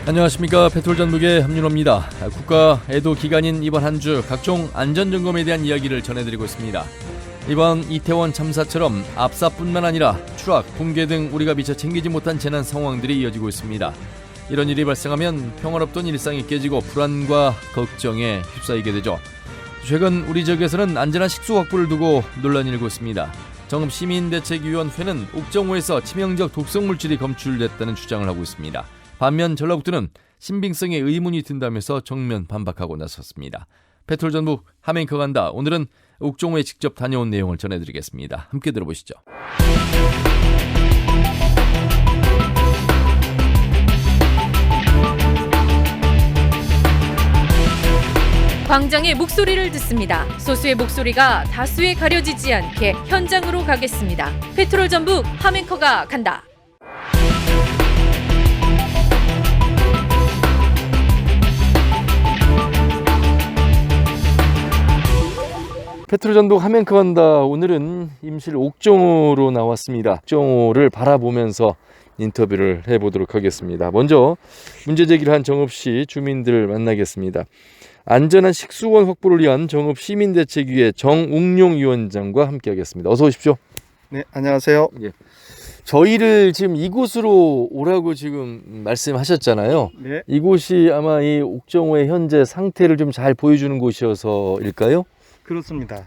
안녕하십니까. 페트롤전북의 함윤호입니다. 국가 애도 기간인 이번 한 주 각종 안전점검에 대한 이야기를 전해드리고 있습니다. 이번 이태원 참사처럼 압사뿐만 아니라 추락, 붕괴 등 우리가 미처 챙기지 못한 재난 상황들이 이어지고 있습니다. 이런 일이 발생하면 평화롭던 일상이 깨지고 불안과 걱정에 휩싸이게 되죠. 최근 우리 지역에서는 안전한 식수 확보를 두고 논란이 일고 있습니다. 정읍시민대책위원회는 옥정호에서 치명적 독성 물질이 검출됐다는 주장을 하고 있습니다. 반면 전라북도는 신빙성에 의문이 든다면서 정면 반박하고 나섰습니다. 페트롤전북 함앵커 간다. 오늘은 옥정호에 직접 다녀온 내용을 전해드리겠습니다. 함께 들어보시죠. 광장의 목소리를 듣습니다. 소수의 목소리가 다수에 가려지지 않게 현장으로 가겠습니다. 페트롤전북 함앵커가 간다. 페트롤전북 함앵커 간다. 오늘은 임실 옥정호로 나왔습니다. 옥정호를 바라보면서 인터뷰를 해보도록 하겠습니다. 먼저 문제 제기를 한 정읍시 주민들 만나겠습니다. 안전한 식수원 확보를 위한 정읍시민대책위의 정웅용 위원장과 함께하겠습니다. 어서 오십시오. 네, 안녕하세요. 예. 저희를 지금 이곳으로 오라고 지금 말씀하셨잖아요. 네, 이곳이 아마 이 옥정호의 현재 상태를 좀 잘 보여주는 곳이어서일까요? 그렇습니다.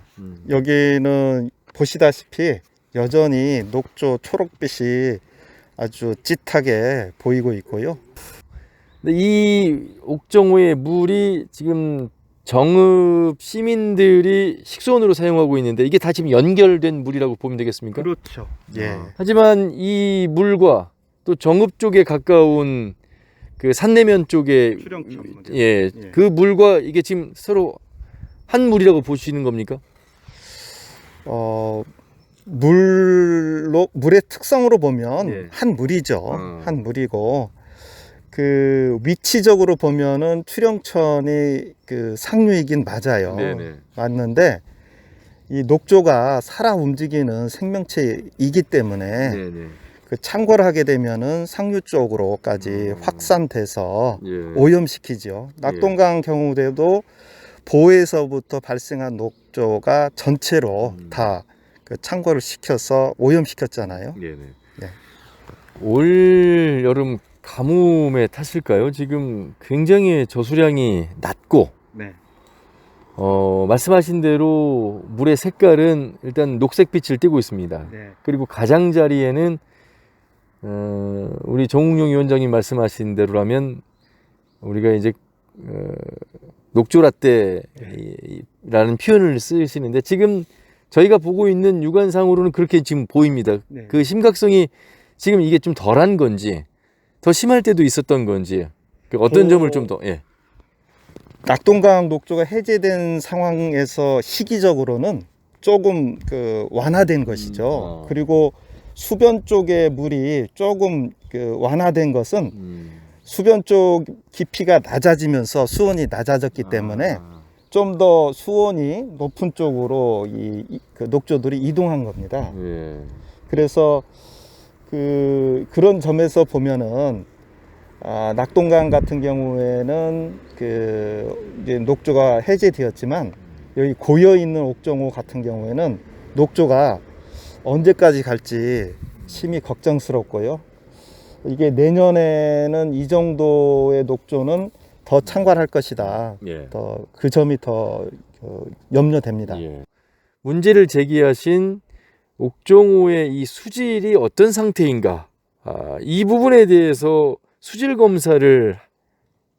여기는 보시다시피 여전히 녹조 초록빛이 아주 짙하게 보이고 있고요. 이 옥정호의 물이 지금 정읍 시민들이 식수원으로 사용하고 있는데 이게 다 지금 연결된 물이라고 보면 되겠습니까? 그렇죠. 예. 하지만 이 물과 또 정읍 쪽에 가까운 그 산내면 쪽에 수령천. 예, 그 물과 이게 지금 서로 한 물이라고 보시는 겁니까? 물의 특성으로 보면 예. 한 물이죠. 한 물이고 그 위치적으로 보면은 출렁천이 그 상류이긴 맞아요. 네네. 맞는데 이 녹조가 살아 움직이는 생명체이기 때문에 네네. 그 창궐을 하게 되면은 상류 쪽으로까지 확산돼서 예. 오염시키죠. 낙동강 경우에도 보에서부터 발생한 녹조가 전체로 다 그 창궐을 시켜서 오염시켰잖아요. 네네. 네. 올 여름 가뭄에 탔을까요? 지금 굉장히 저수량이 낮고 네. 말씀하신 대로 물의 색깔은 일단 녹색빛을 띠고 있습니다. 네. 그리고 가장자리에는 우리 정웅용 위원장님 말씀하신 대로라면 우리가 이제 녹조라떼라는 표현을 쓰시는데 지금 저희가 보고 있는 육안상으로는 그렇게 지금 보입니다. 네. 그 심각성이 지금 이게 좀 덜한 건지 더 심할 때도 있었던 건지 어떤 점을 좀 더 낙동강 녹조가 해제된 상황에서 시기적으로는 조금 그 완화된 것이죠. 그리고 수변 쪽의 물이 조금 그 완화된 것은 수변 쪽 깊이가 낮아지면서 수온이 낮아졌기 때문에 좀 더 수온이 높은 쪽으로 그 녹조들이 이동한 겁니다. 예. 그래서 그런 점에서 보면은 낙동강 같은 경우에는 그 이제 녹조가 해제되었지만 여기 고여 있는 옥정호 같은 경우에는 녹조가 언제까지 갈지 심히 걱정스럽고요. 이게 내년에는 이 정도의 녹조는 더 창궐할 것이다. 예. 더 그 점이 더 염려됩니다. 예. 문제를 제기하신 옥정호의 이 수질이 어떤 상태인가? 이 부분에 대해서 수질 검사를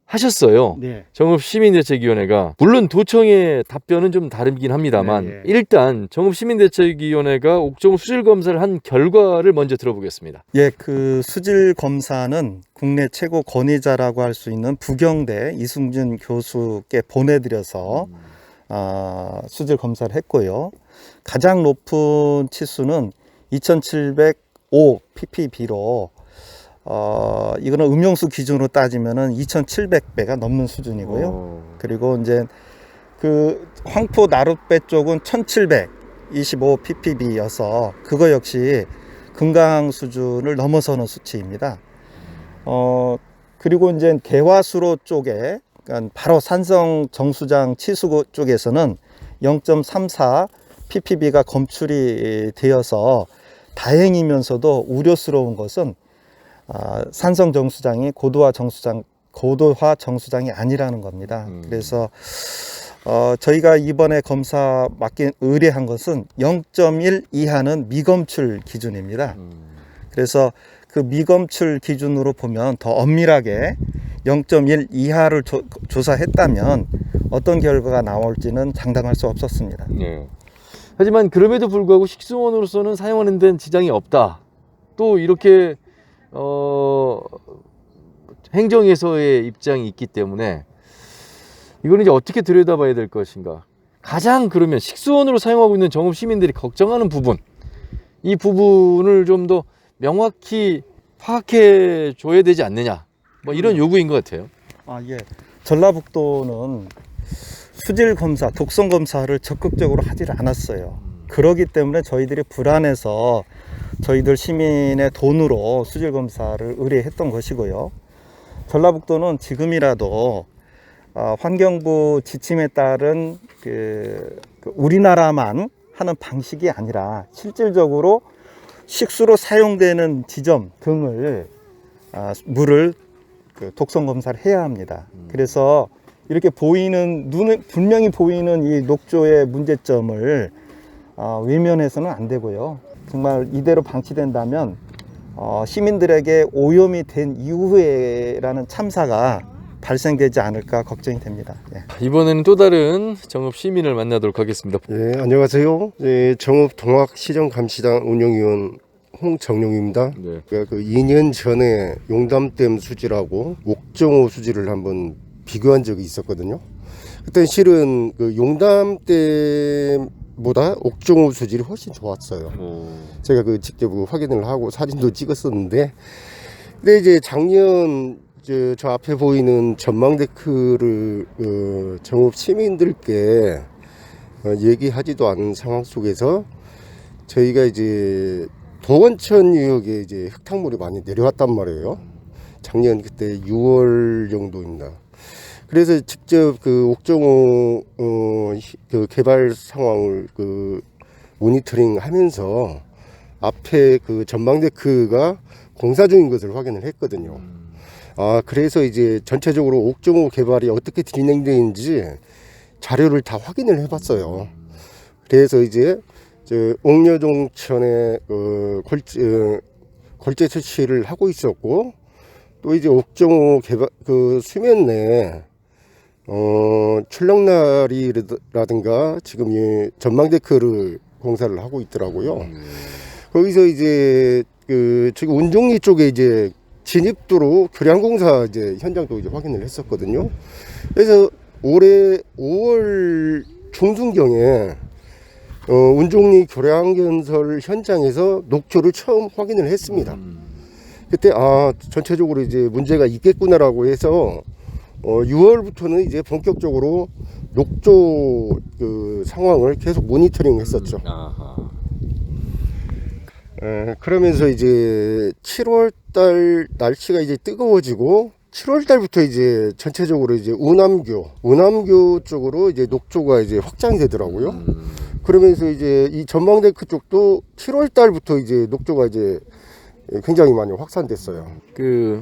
하셨어요. 네. 정읍시민대책위원회가 물론 도청의 답변은 좀 다르긴 합니다만 네, 네. 일단 정읍시민대책위원회가 옥정호 수질 검사를 한 결과를 먼저 들어보겠습니다. 예, 그 수질 검사는 국내 최고 권위자라고 할 수 있는 부경대 이승준 교수께 보내드려서 수질 검사를 했고요. 가장 높은 치수는 2705 ppb로 이거는 음용수 기준으로 따지면은 2700배가 넘는 수준이고요. 그리고 이제 그 황포 나룻배 쪽은 1725 ppb여서 그거 역시 금강 수준을 넘어서는 수치입니다. 그리고 이제 개화수로 쪽에, 그러니까 바로 산성 정수장 치수 쪽에서는 0.34 ppb가 검출이 되어서 다행이면서도 우려스러운 것은 산성 정수장이 고도화 정수장이 아니라는 겁니다. 그래서 저희가 이번에 검사 의뢰한 것은 0.1 이하는 미검출 기준입니다. 그래서 그 미검출 기준으로 보면 더 엄밀하게 0.1 이하를 조사했다면 어떤 결과가 나올지는 장담할 수 없었습니다. 네. 하지만 그럼에도 불구하고 식수원으로서는 사용하는 데는 지장이 없다. 또 이렇게 행정에서의 입장이 있기 때문에 이거는 이제 어떻게 들여다봐야 될 것인가. 가장 그러면 식수원으로 사용하고 있는 정읍 시민들이 걱정하는 부분, 이 부분을 좀 더 명확히 파악해 줘야 되지 않느냐, 뭐 이런 요구인 것 같아요. 예. 전라북도는 수질 검사, 독성 검사를 적극적으로 하질 않았어요. 그러기 때문에 저희들이 불안해서 저희들 시민의 돈으로 수질 검사를 의뢰했던 것이고요. 전라북도는 지금이라도 환경부 지침에 따른 우리나라만 하는 방식이 아니라 실질적으로 식수로 사용되는 지점 등을 물을 독성 검사를 해야 합니다. 그래서 이렇게 눈에 분명히 보이는 이 녹조의 문제점을 외면해서는 안 되고요. 정말 이대로 방치된다면 시민들에게 오염이 된 이후에라는 참사가 발생되지 않을까 걱정이 됩니다. 예. 이번에는 또 다른 정읍 시민을 만나도록 하겠습니다. 예, 안녕하세요. 예, 정읍 동학시정감시단 운영위원 홍정용입니다. 네. 그 2년 전에 용담댐 수질하고 옥정호 수질을 한번 비교한 적이 있었거든요. 그때 실은 그 용담댐보다 옥정호 수질이 훨씬 좋았어요. 제가 직접 확인을 하고 사진도 찍었었는데, 근데 이제 작년 저 앞에 보이는 전망데크를 정읍 시민들께 얘기하지도 않은 상황 속에서 저희가 이제 도원천 유역에 이제 흙탕물이 많이 내려왔단 말이에요. 작년 그때 6월 정도입니다. 그래서 직접 그 옥정호 그 개발 상황을 모니터링 하면서 앞에 그 전망데크가 공사 중인 것을 확인을 했거든요. 그래서 이제 전체적으로 옥정호 개발이 어떻게 진행되는지 자료를 다 확인을 해봤어요. 그래서 이제 옥녀동천에 골재 설치를 하고 있었고, 또 이제 옥정호 개발 수면 내에 출렁다리라든가 지금 이 전망데크를 공사를 하고 있더라고요. 거기서 이제 지금 운종리 쪽에 이제 진입도로 교량공사 이제 현장도 이제 확인을 했었거든요. 그래서 올해 5월 중순경에 운종리 교량건설 현장에서 녹조를 처음 확인을 했습니다. 그때 전체적으로 이제 문제가 있겠구나라고 해서 6월부터는 이제 본격적으로 녹조 상황을 계속 모니터링 했었죠. 그러면서 이제 7월달 날씨가 이제 뜨거워지고 7월달부터 이제 전체적으로 이제 우남교 쪽으로 이제 녹조가 이제 확장이 되더라고요. 그러면서 이제 이 전망데크 쪽도 7월달부터 이제 녹조가 이제 굉장히 많이 확산됐어요.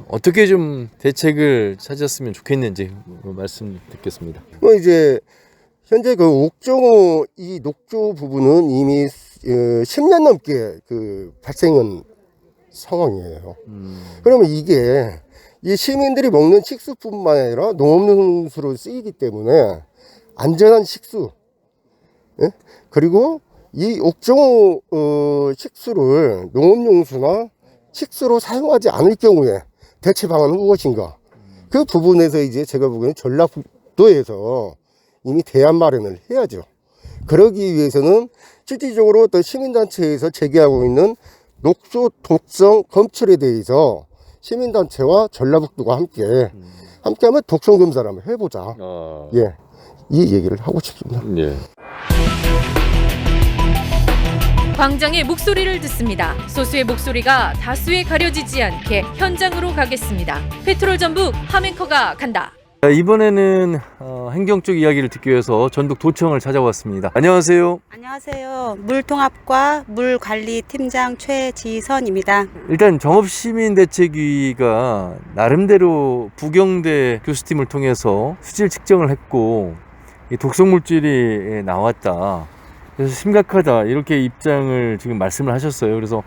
어떻게 좀 대책을 찾았으면 좋겠는지 말씀 듣겠습니다. 이제 현재 옥정호 이 녹조 부분은 이미 10년 넘게 발생한 상황이에요. 그러면 이게 이 시민들이 먹는 식수뿐만 아니라 농업용수로 쓰이기 때문에 안전한 식수, 예? 그리고 이 옥정호 식수를 농업용수나 식수로 사용하지 않을 경우에 대체 방안은 무엇인가? 그 부분에서 이제 제가 보기에는 전라북도에서 이미 대안 마련을 해야죠. 그러기 위해서는 실질적으로 어떤 시민단체에서 제기하고 있는 녹조 독성 검출에 대해서 시민단체와 전라북도가 함께하면 독성 검사를 한번 해보자. 예, 이 얘기를 하고 싶습니다. 예. 광장의 목소리를 듣습니다. 소수의 목소리가 다수에 가려지지 않게 현장으로 가겠습니다. 페트롤 전북 함앵커가 간다. 이번에는 행정 쪽 이야기를 듣기 위해서 전북 도청을 찾아왔습니다. 안녕하세요. 안녕하세요. 물통합과 물관리팀장 최지선입니다. 일단 정읍시민대책위가 나름대로 부경대 교수팀을 통해서 수질 측정을 했고 이 독성물질이 나왔다. 그래서 심각하다 이렇게 입장을 지금 말씀을 하셨어요. 그래서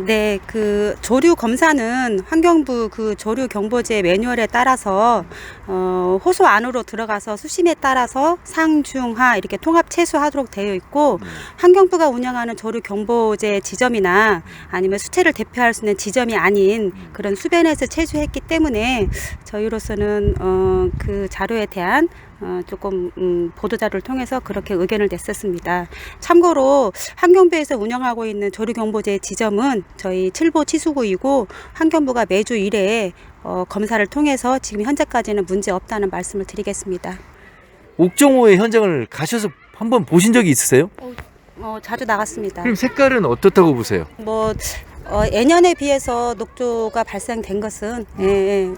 네, 그 조류 검사는 환경부 그 조류 경보제 매뉴얼에 따라서 호수 안으로 들어가서 수심에 따라서 상중하 이렇게 통합 채수하도록 되어 있고 환경부가 운영하는 조류 경보제 지점이나 아니면 수채를 대표할 수 있는 지점이 아닌 그런 수변에서 채수했기 때문에 저희로서는 그 자료에 대한 조금 보도자료를 통해서 그렇게 의견을 냈었습니다. 참고로 환경부에서 운영하고 있는 조류경보제 지점은 저희 7보 치수구이고 환경부가 매주 1회 검사를 통해서 지금 현재까지는 문제 없다는 말씀을 드리겠습니다. 옥정호의 현장을 가셔서 한번 보신 적이 있으세요? 자주 나갔습니다. 그럼 색깔은 어떻다고 보세요? 예년에 비해서 녹조가 발생된 것은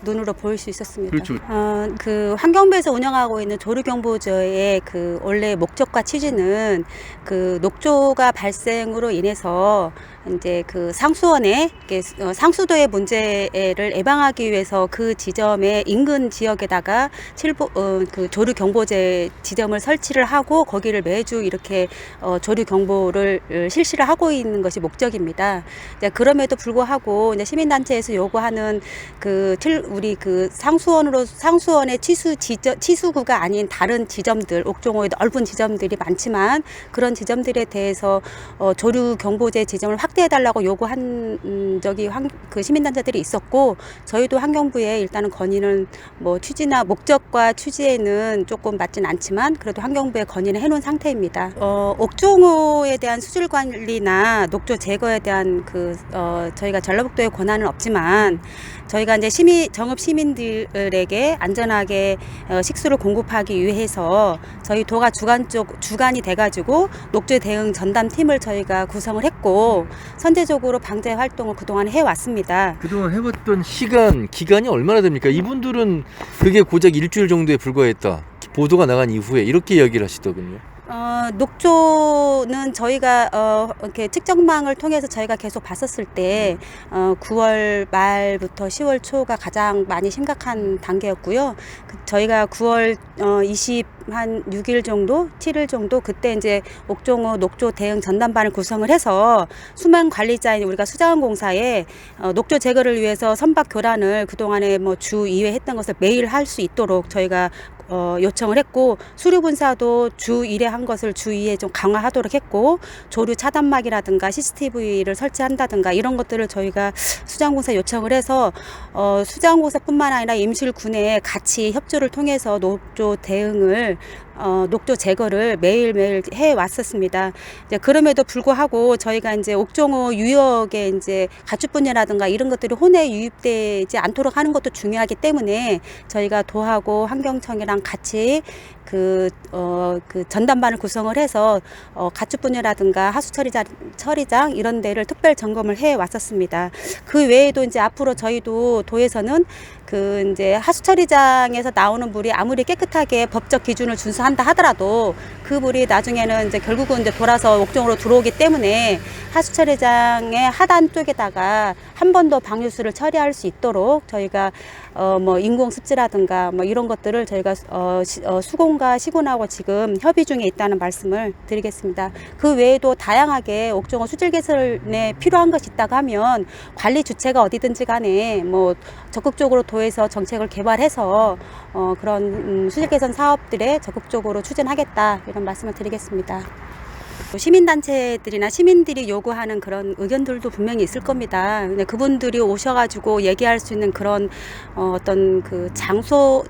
눈으로 보일 수 있었습니다. 그렇죠. 그 환경부에서 운영하고 있는 조류경보제의 그 원래 목적과 취지는 그 녹조가 발생으로 인해서 이제 그 상수원에 상수도의 문제를 예방하기 위해서 그 지점의 인근 지역에다가 그 조류 경보제 지점을 설치를 하고 거기를 매주 이렇게 조류 경보를 실시를 하고 있는 것이 목적입니다. 이제 그럼에도 불구하고 이제 시민단체에서 요구하는 우리 그 상수원의 치수구가 아닌 다른 지점들, 옥정호의 넓은 지점들이 많지만 그런 지점들에 대해서 조류 경보제 지점을 확대해달라고 요구한 적이 그 시민단체들이 있었고 저희도 환경부에 일단은 건의는 취지나 목적과 취지에는 조금 맞진 않지만 그래도 환경부에 건의는 해놓은 상태입니다. 옥정호에 대한 수질 관리나 녹조 제거에 대한 저희가 전라북도에 권한은 없지만 저희가 이제 정읍 시민들에게 안전하게 식수를 공급하기 위해서 저희 도가 주관이 돼가지고 녹조 대응 전담팀을 저희가 구성을 했고 선제적으로 방제 활동을 그동안 해왔습니다. 그동안 해봤던 기간이 얼마나 됩니까? 이분들은 그게 고작 일주일 정도에 불과했다. 보도가 나간 이후에 이렇게 이야기를 하시더군요. 녹조는 저희가 이렇게 측정망을 통해서 저희가 계속 봤었을 때 9월 말부터 10월 초가 가장 많이 심각한 단계였고요. 저희가 9월 6일 정도, 7일 정도 그때 이제 옥정호 녹조 대응 전담반을 구성을 해서 수면 관리자인 우리가 수자원공사에 녹조 제거를 위해서 선박 교란을 그동안에 주 2회 했던 것을 매일 할 수 있도록 저희가 요청을 했고 수류분사도 주 1회 한 것을 주 2회 좀 강화하도록 했고 조류 차단막이라든가 CCTV를 설치한다든가 이런 것들을 저희가 수자원공사 요청을 해서 수자원공사뿐만 아니라 임실군에 같이 협조를 통해서 녹조 대응을 녹조 제거를 매일매일 해 왔었습니다. 이제 그럼에도 불구하고 저희가 이제 옥정호 유역에 이제 가축분해라든가 이런 것들이 혼에 유입되지 않도록 하는 것도 중요하기 때문에 저희가 도하고 환경청이랑 같이 그 전담반을 구성을 해서 가축분해라든가 하수처리장 이런 데를 특별 점검을 해 왔었습니다. 그 외에도 이제 앞으로 저희도 도에서는 그 이제 하수처리장에서 나오는 물이 아무리 깨끗하게 법적 기준을 준수한다 하더라도 그 물이 나중에는 이제 결국은 이제 돌아서 옥정으로 들어오기 때문에 하수처리장의 하단 쪽에다가 한 번 더 방류수를 처리할 수 있도록 저희가 인공 습지라든가 이런 것들을 저희가 수공과 시군하고 지금 협의 중에 있다는 말씀을 드리겠습니다. 그 외에도 다양하게 옥정호 수질 개선에 필요한 것이 있다고 하면 관리 주체가 어디든지 간에 적극적으로 도에서 정책을 개발해서 그런 수질 개선 사업들에 적극적으로 추진하겠다 이런 말씀을 드리겠습니다. 시민단체들이나 시민들이 요구하는 그런 의견들도 분명히 있을 겁니다. 근데 그분들이 오셔가지고 얘기할 수 있는 그런 어떤 그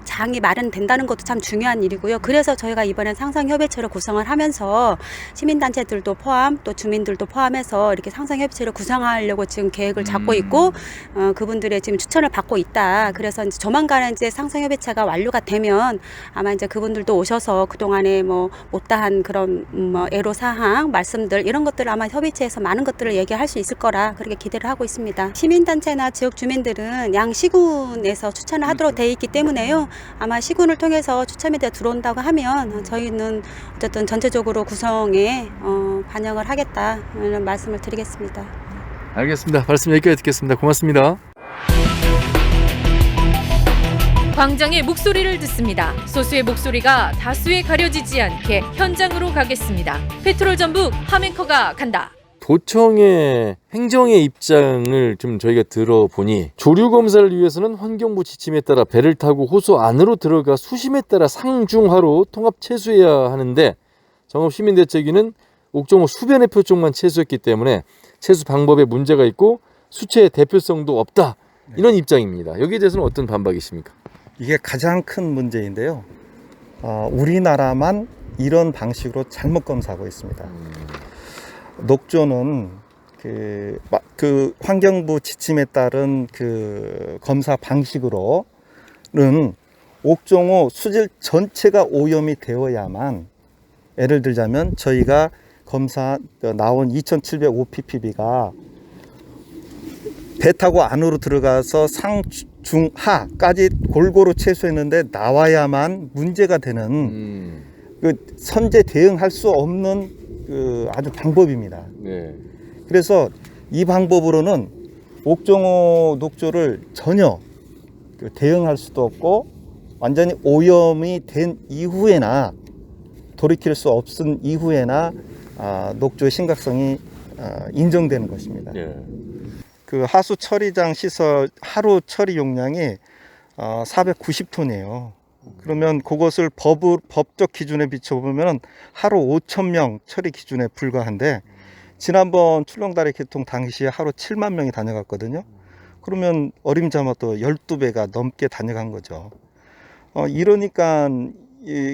장이 마련된다는 것도 참 중요한 일이고요. 그래서 저희가 이번엔 상상협의체를 구성을 하면서 시민단체들도 포함 또 주민들도 포함해서 이렇게 상상협의체를 구성하려고 지금 계획을 잡고 있고 그분들의 지금 추천을 받고 있다. 그래서 이제 조만간에 이제 상상협의체가 완료가 되면 아마 이제 그분들도 오셔서 그동안에 못다한 그런 애로사항 주장, 말씀들 이런 것들을 아마 협의체에서 많은 것들을 얘기할 수 있을 거라 그렇게 기대를 하고 있습니다. 시민단체나 지역 주민들은 양 시군에서 추천을 하도록 돼 있기 때문에요. 아마 시군을 통해서 추첨이 돼 들어온다고 하면 저희는 어쨌든 전체적으로 구성에 반영을 하겠다 이런 말씀을 드리겠습니다. 알겠습니다. 말씀 여기까지 듣겠습니다. 고맙습니다. 광장의 목소리를 듣습니다. 소수의 목소리가 다수에 가려지지 않게 현장으로 가겠습니다. 페트롤 전북 함앵커가 간다. 도청의 행정의 입장을 좀 저희가 들어보니 조류 검사를 위해서는 환경부 지침에 따라 배를 타고 호수 안으로 들어가 수심에 따라 상중하로 통합 채수해야 하는데 정읍시민대책위는 옥정호 수변의 표쪽만 채수했기 때문에 채수 방법에 문제가 있고 수채의 대표성도 없다. 이런 입장입니다. 여기에 대해서는 어떤 반박이십니까? 이게 가장 큰 문제인데요. 우리나라만 이런 방식으로 잘못 검사하고 있습니다. 녹조는 그 환경부 지침에 따른 그 검사 방식으로는 옥정호 수질 전체가 오염이 되어야만, 예를 들자면 저희가 검사 나온 2705 ppb가 배 타고 안으로 들어가서 상중하까지 골고루 채수했는데 나와야만 문제가 되는 그 선제 대응할 수 없는 그 아주 방법입니다. 네. 그래서 이 방법으로는 옥정호 녹조를 전혀 대응할 수도 없고 완전히 오염이 된 이후에나 돌이킬 수 없은 이후에나 녹조의 심각성이 인정되는 것입니다. 네. 그 하수 처리장 시설 하루 처리 용량이 490톤이에요. 그러면 그것을 법적 기준에 비춰보면 하루 5,000명 처리 기준에 불과한데, 지난번 출렁다리 개통 당시에 하루 7만 명이 다녀갔거든요. 그러면 어림잡아도 12배가 넘게 다녀간 거죠. 이러니까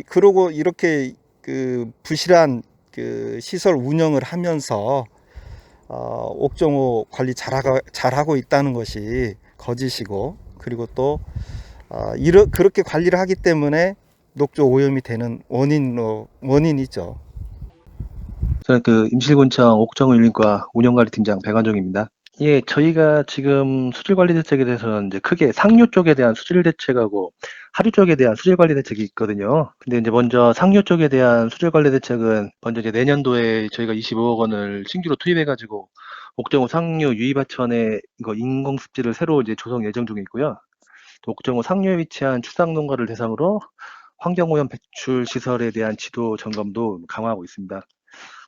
그러고 이렇게 그 부실한 그 시설 운영을 하면서 옥정호 관리 잘하고 있다는 것이 거짓이고, 그리고 또 그렇게 관리를 하기 때문에 녹조 오염이 되는 원인이죠. 저는 그 임실군청 옥정호 윤림과 운영관리팀장 백완종입니다. 예, 저희가 지금 수질관리 대책에 대해서는 이제 크게 상류 쪽에 대한 수질 대책하고 하류 쪽에 대한 수질 관리 대책이 있거든요. 근데 이제 먼저 상류 쪽에 대한 수질 관리 대책은 먼저 이제 내년도에 저희가 25억 원을 신규로 투입해가지고 옥정호 상류 유입하천에 이거 인공습지를 새로 이제 조성 예정 중에 있고요. 또 옥정호 상류에 위치한 축산농가를 대상으로 환경오염 배출 시설에 대한 지도 점검도 강화하고 있습니다.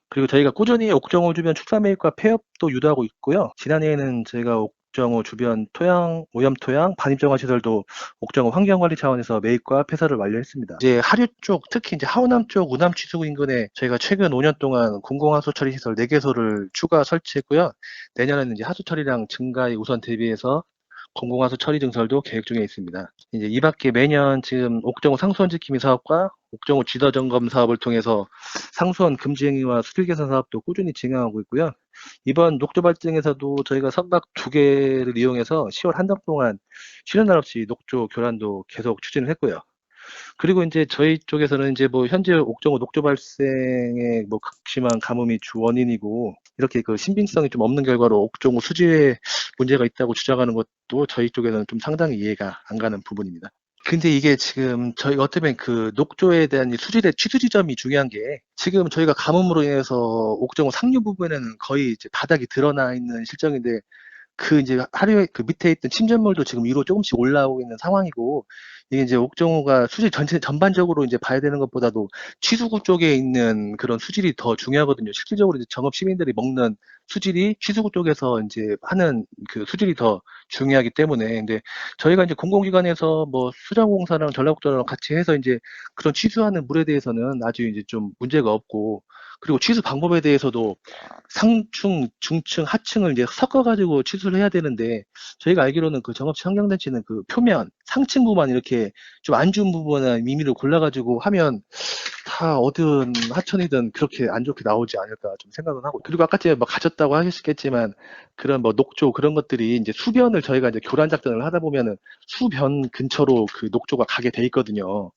그리고 저희가 꾸준히 옥정호 주변 축사매입과 폐업도 유도하고 있고요. 지난해에는 저희가 옥정호 주변 오염 토양, 반입정화 시설도 옥정호 환경관리 차원에서 매입과 폐설을 완료했습니다. 이제 하류 쪽, 특히 이제 하우남 쪽 우남 취수구 인근에 저희가 최근 5년 동안 공공하수 처리 시설 4개소를 추가 설치했고요. 내년에는 이제 하수 처리량 증가에 우선 대비해서 공공하수 처리 증설도 계획 중에 있습니다. 이제 이 밖에 매년 지금 옥정호 상수원 지킴이 사업과 옥정호 지도 점검 사업을 통해서 상수원 금지 행위와 수질 개선 사업도 꾸준히 진행하고 있고요. 이번 녹조 발등에서도 저희가 선박 2개를 이용해서 10월 한 달 동안 쉬는 날 없이 녹조 교란도 계속 추진을 했고요. 그리고 이제 저희 쪽에서는 이제 뭐 현재 옥정호 녹조 발생의 뭐 극심한 가뭄이 주 원인이고, 이렇게 그 신빙성이 좀 없는 결과로 옥정호 수질에 문제가 있다고 주장하는 것도 저희 쪽에서는 좀 상당히 이해가 안 가는 부분입니다. 근데 이게 지금 저희가 어떻게 보면 그 녹조에 대한 수질의 취수 지점이 중요한 게, 지금 저희가 가뭄으로 인해서 옥정호 상류 부분에는 거의 이제 바닥이 드러나 있는 실정인데, 그 이제 하류에 그 밑에 있던 침전물도 지금 위로 조금씩 올라오고 있는 상황이고, 이게 이제 옥정호가 수질 전반적으로 이제 봐야 되는 것보다도 취수구 쪽에 있는 그런 수질이 더 중요하거든요. 실질적으로 이제 정읍 시민들이 먹는 수질이 취수구 쪽에서 이제 하는 그 수질이 더 중요하기 때문에, 근데 저희가 이제 공공기관에서 뭐 수자공사랑 전라국도랑 같이 해서 이제 그런 취수하는 물에 대해서는 아주 이제 좀 문제가 없고, 그리고 취수 방법에 대해서도 상층, 중층, 하층을 이제 섞어가지고 취수를 해야 되는데, 저희가 알기로는 그 정읍시 환경단체는 그 표면, 상층부만 이렇게 좀 안 좋은 부분이나 미미를 골라가지고 하면 다 어든 하천이든 그렇게 안 좋게 나오지 않을까 좀 생각은 하고, 그리고 아까 전에 뭐 가졌다고 하셨겠지만 그런 뭐 녹조 그런 것들이 이제 수변을 저희가 이제 교란 작전을 하다 보면은 수변 근처로 그 녹조가 가게 돼 있거든요.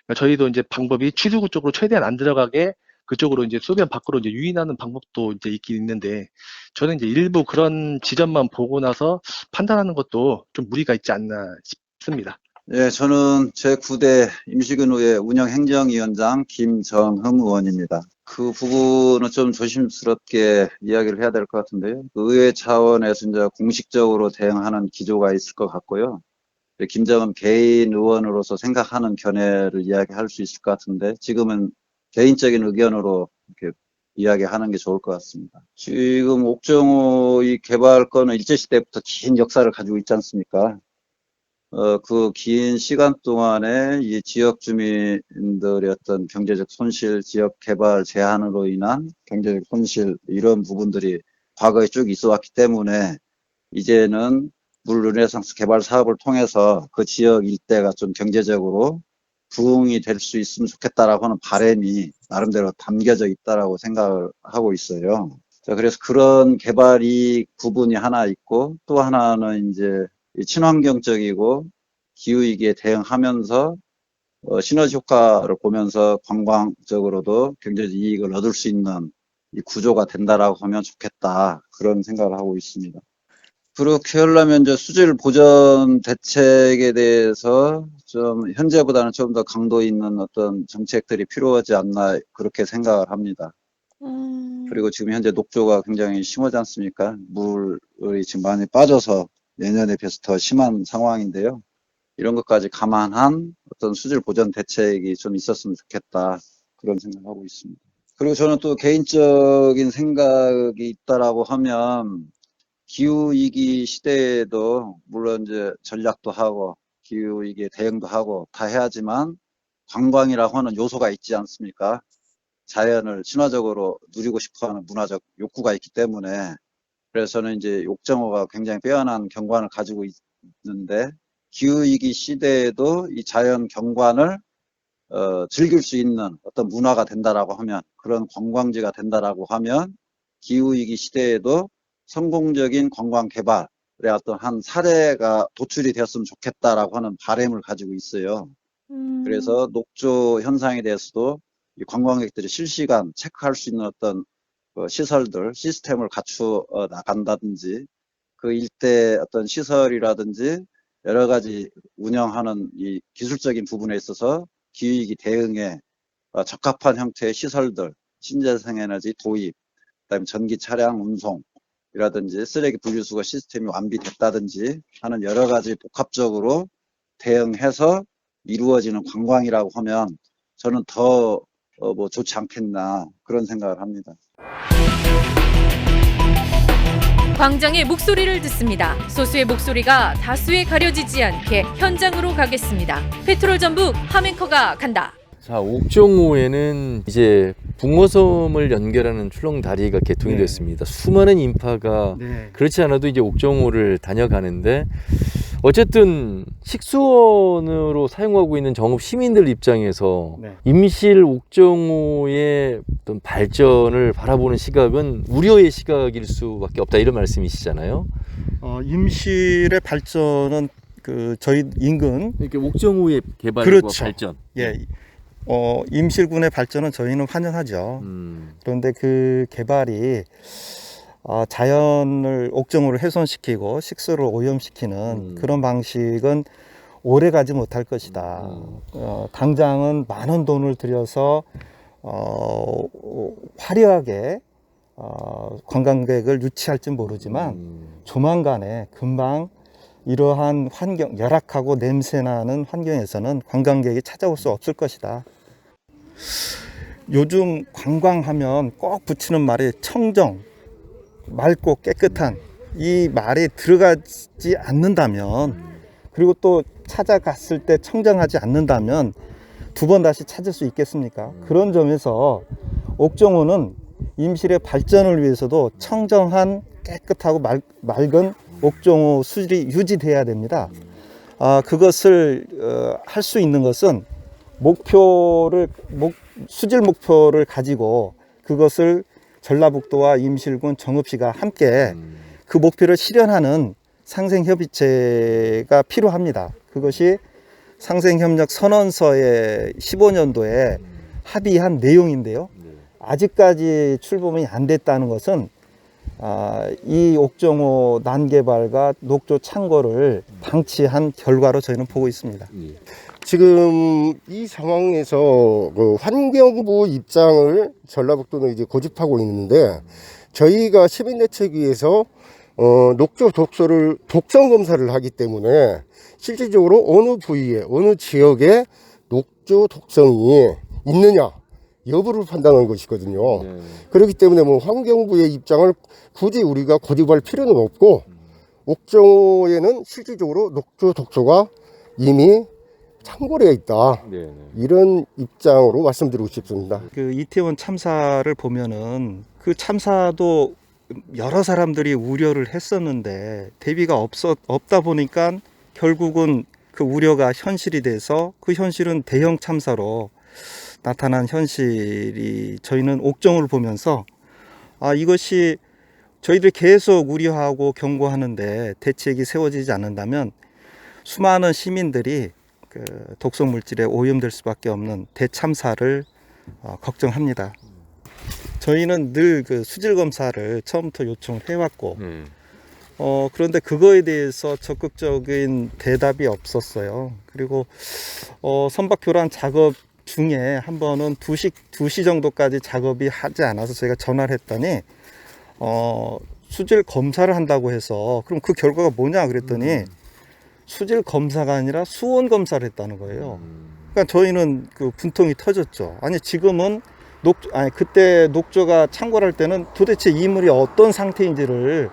그러니까 저희도 이제 방법이 취수구 쪽으로 최대한 안 들어가게 그쪽으로 이제 소변 밖으로 이제 유인하는 방법도 이제 있긴 있는데, 저는 이제 일부 그런 지점만 보고 나서 판단하는 것도 좀 무리가 있지 않나 싶습니다. 예, 저는 제9대 임시근의회 운영행정위원장 김정흠 의원입니다. 그 부분은 좀 조심스럽게 이야기를 해야 될 것 같은데요. 그 의회 차원에서 이제 공식적으로 대응하는 기조가 있을 것 같고요. 김정흠 개인 의원으로서 생각하는 견해를 이야기할 수 있을 것 같은데, 지금은 개인적인 의견으로 이렇게 이야기하는 게 좋을 것 같습니다. 지금 옥정호 이 개발권은 일제시대부터 긴 역사를 가지고 있지 않습니까? 그 긴 시간 동안에 이 지역 주민들의 어떤 경제적 손실, 지역 개발 제한으로 인한 경제적 손실, 이런 부분들이 과거에 쭉 있어 왔기 때문에 이제는 물 르네상스 개발 사업을 통해서 그 지역 일대가 좀 경제적으로 부흥이 될 수 있으면 좋겠다라고 하는 바람이 나름대로 담겨져 있다라고 생각을 하고 있어요. 자, 그래서 그런 개발이 부분이 하나 있고, 또 하나는 이제 친환경적이고 기후위기에 대응하면서 시너지 효과를 보면서 관광적으로도 경제적 이익을 얻을 수 있는 이 구조가 된다라고 하면 좋겠다, 그런 생각을 하고 있습니다. 그렇게 하려면 이제 수질 보전 대책에 대해서 좀 현재보다는 좀 더 강도 있는 어떤 정책들이 필요하지 않나, 그렇게 생각을 합니다. 그리고 지금 현재 녹조가 굉장히 심하지 않습니까? 물이 지금 많이 빠져서 예년에 비해서 더 심한 상황인데요. 이런 것까지 감안한 어떤 수질 보전 대책이 좀 있었으면 좋겠다, 그런 생각을 하고 있습니다. 그리고 저는 또 개인적인 생각이 있다라고 하면, 기후위기 시대에도 물론 이제 전략도 하고 기후위기에 대응도 하고 다 해야지만 관광이라고 하는 요소가 있지 않습니까? 자연을 친화적으로 누리고 싶어하는 문화적 욕구가 있기 때문에, 그래서 저는 이제 옥정호가 굉장히 빼어난 경관을 가지고 있는데, 기후위기 시대에도 이 자연 경관을 즐길 수 있는 어떤 문화가 된다라고 하면, 그런 관광지가 된다라고 하면, 기후위기 시대에도 성공적인 관광 개발의 어떤 한 사례가 도출이 되었으면 좋겠다라고 하는 바람을 가지고 있어요. 그래서 녹조 현상에 대해서도 이 관광객들이 실시간 체크할 수 있는 어떤 시설들, 시스템을 갖추어 나간다든지, 그 일대 어떤 시설이라든지 여러 가지 운영하는 이 기술적인 부분에 있어서 기후위기 대응에 적합한 형태의 시설들, 신재생에너지 도입, 그다음에 전기 차량 운송이라든지 쓰레기 분리수거 시스템이 완비됐다든지 하는 여러 가지 복합적으로 대응해서 이루어지는 관광이라고 하면 저는 더 좋지 않겠나, 그런 생각을 합니다. 광장의 목소리를 듣습니다. 소수의 목소리가 다수에 가려지지 않게 현장으로 가겠습니다. 페트롤 전북 함앵커가 간다. 자, 옥정호에는 이제 붕어섬을 연결하는 출렁 다리가 개통이 됐습니다. 수많은 인파가 그렇지 않아도 이제 옥정호를 다녀가는데, 어쨌든 식수원으로 사용하고 있는 정읍 시민들 입장에서 임실 옥정호의 어떤 발전을 바라보는 시각은 우려의 시각일 수밖에 없다, 이런 말씀이시잖아요. 임실의 발전은 그 저희 인근, 이렇게 옥정호의 개발과 그렇죠. 발전. 임실군의 발전은 저희는 환영하죠. 그런데 그 개발이 자연을, 옥정호를 훼손시키고 식수를 오염시키는 그런 방식은 오래 가지 못할 것이다. 당장은 많은 돈을 들여서 화려하게 관광객을 유치할지 모르지만 조만간에 금방 이러한 환경, 열악하고 냄새나는 환경에서는 관광객이 찾아올 수 없을 것이다. 요즘 관광하면 꼭 붙이는 말이 청정, 맑고 깨끗한, 이 말이 들어가지 않는다면, 그리고 또 찾아갔을 때 청정하지 않는다면 두 번 다시 찾을 수 있겠습니까? 그런 점에서 옥정호는 임실의 발전을 위해서도 청정한, 깨끗하고 맑은 옥정호 수질이 유지돼야 됩니다. 그것을 할 수 있는 것은 수질 목표를 가지고 그것을 전라북도와 임실군, 정읍시가 함께 그 목표를 실현하는 상생협의체가 필요합니다. 그것이 상생협력 선언서의 15년도에 합의한 내용인데요. 아직까지 출범이 안 됐다는 것은 이 옥정호 난개발과 녹조 창고를 방치한 결과로 저희는 보고 있습니다. 지금 이 상황에서 그 환경부 입장을 전라북도는 이제 고집하고 있는데, 저희가 시민대책위에서 녹조 독소를 독성 검사를 하기 때문에 실질적으로 어느 부위에 어느 지역에 녹조 독성이 있느냐 여부를 판단하는 것이거든요. 그렇기 때문에 뭐 환경부의 입장을 굳이 우리가 고집할 필요는 없고, 옥정호에는 실질적으로 녹조 독소가 이미 창고되어 있다. 이런 입장으로 말씀드리고 싶습니다. 그 이태원 참사를 보면은 그 참사도 여러 사람들이 우려를 했었는데 대비가 없다 보니까 결국은 그 우려가 현실이 돼서 그 현실은 대형 참사로 나타난 현실이 저희는 옥정호를 보면서 이것이 저희들이 계속 우려하고 경고하는데 대책이 세워지지 않는다면 수많은 시민들이 그 독성 물질에 오염될 수밖에 없는 대참사를 걱정합니다. 저희는 늘 그 수질 검사를 처음부터 요청을 해왔고, 그런데 그거에 대해서 적극적인 대답이 없었어요. 그리고 선박 교란 작업 중에 한 번은 2시 정도까지 작업이 하지 않아서 저희가 전화를 했더니 수질 검사를 한다고 해서 그럼 그 결과가 뭐냐 그랬더니 수질 검사가 아니라 수온 검사를 했다는 거예요. 그러니까 저희는 그 분통이 터졌죠. 아니 지금은 그때 녹조가 창궐할 때는 도대체 이 물이 어떤 상태인지를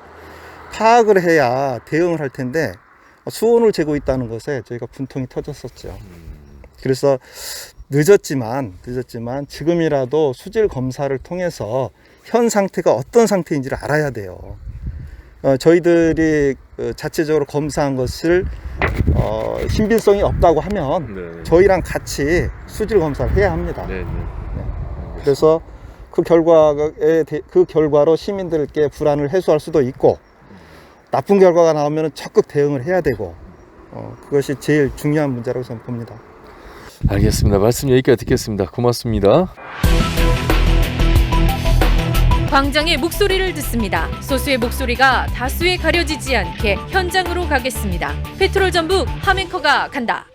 파악을 해야 대응을 할 텐데 수온을 재고 있다는 것에 저희가 분통이 터졌었죠. 그래서 늦었지만 지금이라도 수질 검사를 통해서 현 상태가 어떤 상태인지를 알아야 돼요. 저희들이 자체적으로 검사한 것을 신빙성이 없다고 하면 저희랑 같이 수질 검사를 해야 합니다. 그래서 그 결과로 시민들께 불안을 해소할 수도 있고, 나쁜 결과가 나오면 적극 대응을 해야 되고, 그것이 제일 중요한 문제라고 저는 봅니다. 알겠습니다. 말씀 여기까지 듣겠습니다. 고맙습니다. 광장의 목소리를 듣습니다. 소수의 목소리가 다수에 가려지지 않게 현장으로 가겠습니다. 페트롤 전북 함앵커가 간다.